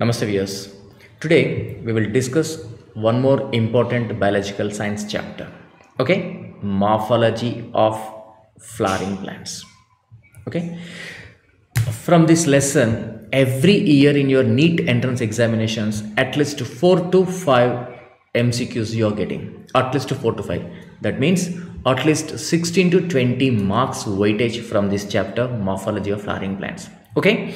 Namaste viewers. Today we will discuss one more important biological science chapter. Okay, morphology of flowering plants. Okay, from this lesson, every year in your NEET entrance examinations, at least 4 to 5 MCQs you are getting. At least 4 to 5. That means at least 16 to 20 marks weightage from this chapter, morphology of flowering plants. Okay.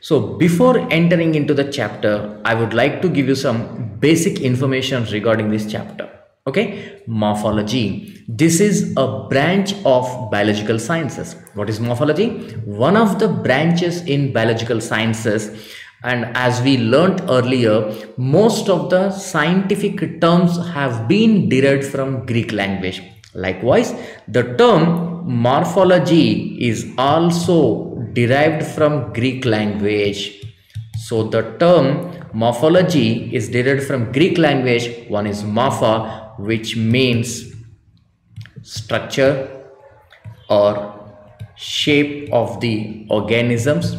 So before entering into the chapter, I would like to give you some basic information regarding this chapter. Okay, morphology. This is a branch of biological sciences. What is morphology? One of the branches in biological sciences, and as we learnt earlier, most of the scientific terms have been derived from Greek language. Likewise, the term morphology is also derived from Greek language. So the term morphology is derived from Greek language. One is morpha, which means structure or shape of the organisms,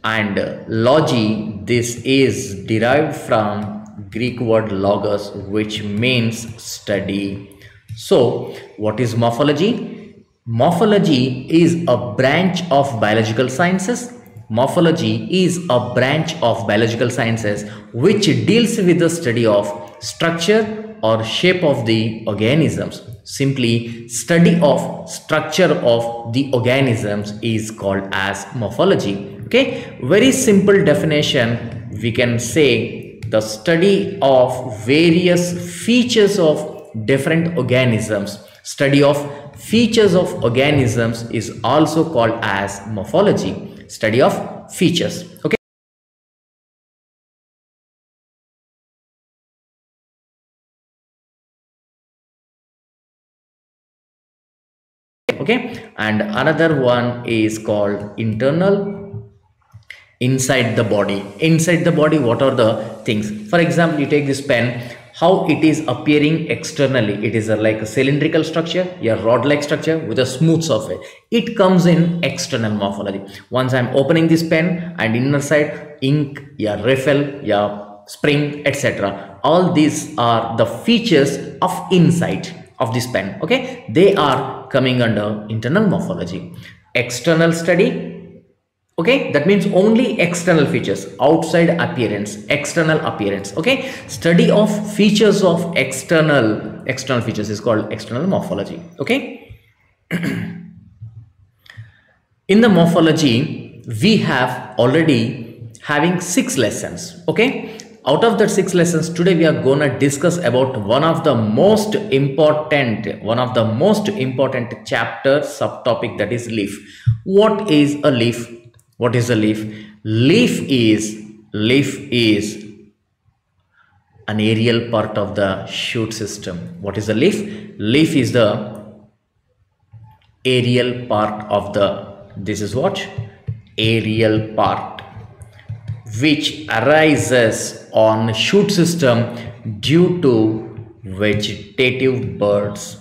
and logy, this is derived from Greek word logos, which means study. So what is morphology? Morphology is a branch of biological sciences. Morphology is a branch of biological sciences which deals with the study of structure or shape of the organisms. Simply, study of structure of the organisms is called as morphology. Okay, very simple definition, we can say the study of various features of different organisms. Study of features of organisms is also called as morphology. Study of features. Okay. Okay, and another one is called internal. Inside the body. Inside the body, what are the things? For example, you take this pen, how it is appearing externally. It is like a cylindrical structure, a rod-like structure with a smooth surface. It comes in external morphology. Once I am opening this pen and inner side, ink, refill, spring, etc. All these are the features of inside of this pen. Okay, they are coming under internal morphology. External study. Okay, that means only external features, outside appearance, external appearance. Okay, study of features of external features is called external morphology. Okay. In the morphology, we have already having 6 lessons. Okay, out of that 6 lessons, today we are gonna discuss about one of the most important chapter subtopic, that is leaf. What is a leaf? What is a leaf? Leaf is an aerial part of the shoot system. What is a leaf? Leaf is the aerial part of the, this is what? Aerial part, which arises on shoot system due to vegetative birds.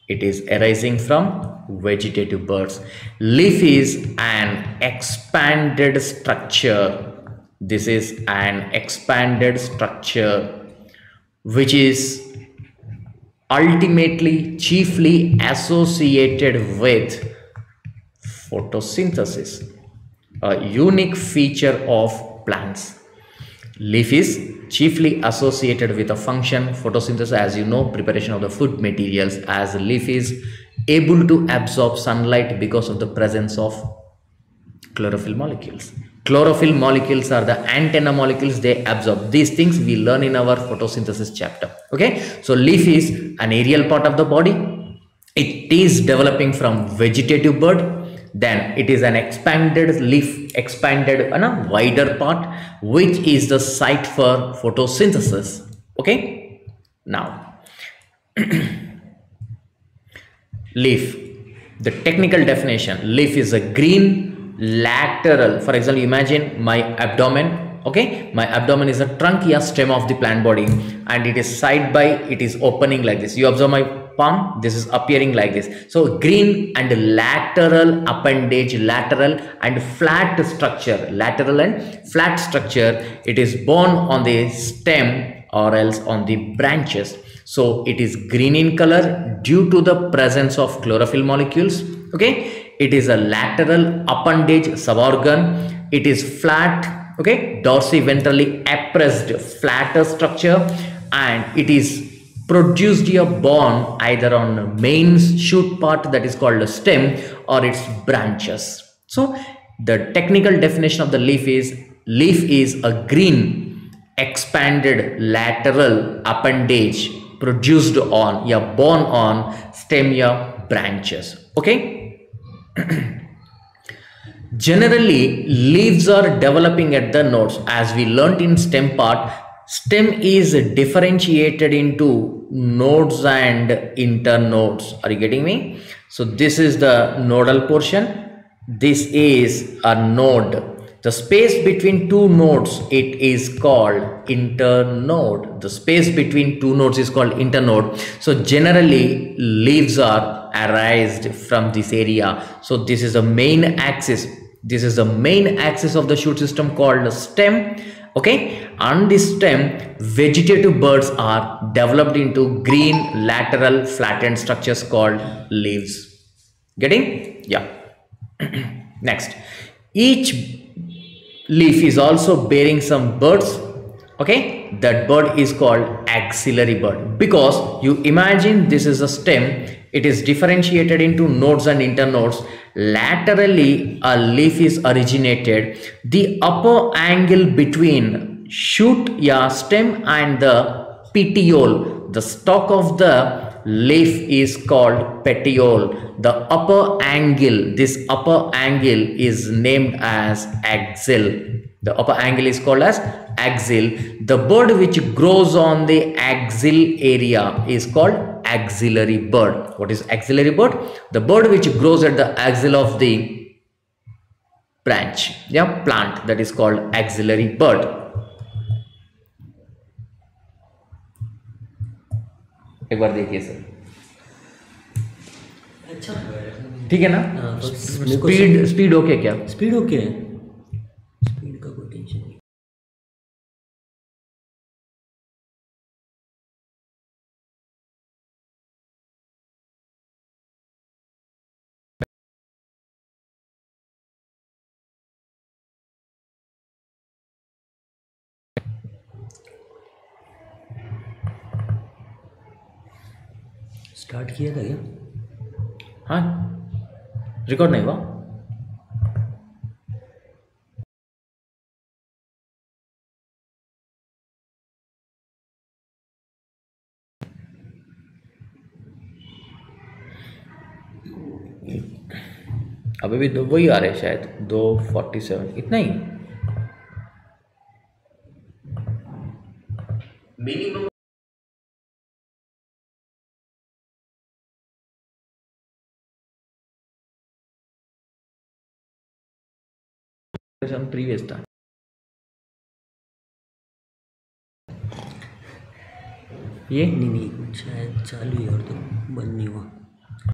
It is arising from vegetative birds. Leaf is an expanded structure. This is an expanded structure which is ultimately chiefly associated with photosynthesis, a unique feature of plants. Leaf is chiefly associated with a function, photosynthesis, as you know, preparation of the food materials, as leaf is able to absorb sunlight because of the presence of chlorophyll molecules. Chlorophyll molecules are the antenna molecules, they absorb. These things we learn in our photosynthesis chapter. Okay, so leaf is an aerial part of the body. It is developing from vegetative bird. Then it is an expanded leaf, expanded on a wider part, which is the site for photosynthesis. Okay, now leaf, the technical definition, leaf is a green lateral. For example, imagine my abdomen. Okay, my abdomen is a trunk, stem of the plant body, and it is side by, it is opening like this. You observe my palm, this is appearing like this. So green and lateral appendage, lateral and flat structure, lateral and flat structure. It is borne on the stem or else on the branches. So it is green in color due to the presence of chlorophyll molecules. Okay, it is a lateral appendage suborgan. It is flat, okay, dorsiventrally appressed, flatter structure, and it is produced a borne either on main shoot part, that is called a stem, or its branches. So the technical definition of the leaf is a green expanded lateral appendage produced on, yeah, borne on stem, yeah, branches. Okay. Generally, leaves are developing at the nodes. As we learnt in stem part, stem is differentiated into nodes and internodes. Are you getting me? So this is the nodal portion. This is a node. The space between two nodes, it is called internode. The space between two nodes is called internode. So generally, leaves are arised from this area. So this is the main axis. This is the main axis of the shoot system called stem. Okay, on this stem, vegetative buds are developed into green lateral flattened structures called leaves. Getting? Yeah. Next, each leaf is also bearing some buds. Okay, that bud is called axillary bud, because you imagine this is a stem. It is differentiated into nodes and internodes. Laterally, a leaf is originated. The upper angle between shoot, yeah, stem and the petiole, the stalk of the leaf, is called petiole. The upper angle, this upper angle is named as axil. The upper angle is called as axil. The bud which grows on the axil area is called axillary bud. What is axillary bud? The bud which grows at the axil of the branch, yeah, plant, that is called axillary bud. एक बार देखिए sir, अच्छा ठीक है ना? Speed okay क्या? Speed okay है, speed का कोई टेंशन नहीं। स्टार्ट किया था क्या? हाँ, रिकॉर्ड नहीं हुआ। अभी भी वही आ रहे हैं शायद 247 इतना ही मिनिमम। प्रीवियस था ये नहीं शायद चालू ही और तो बंद नहीं हुआ।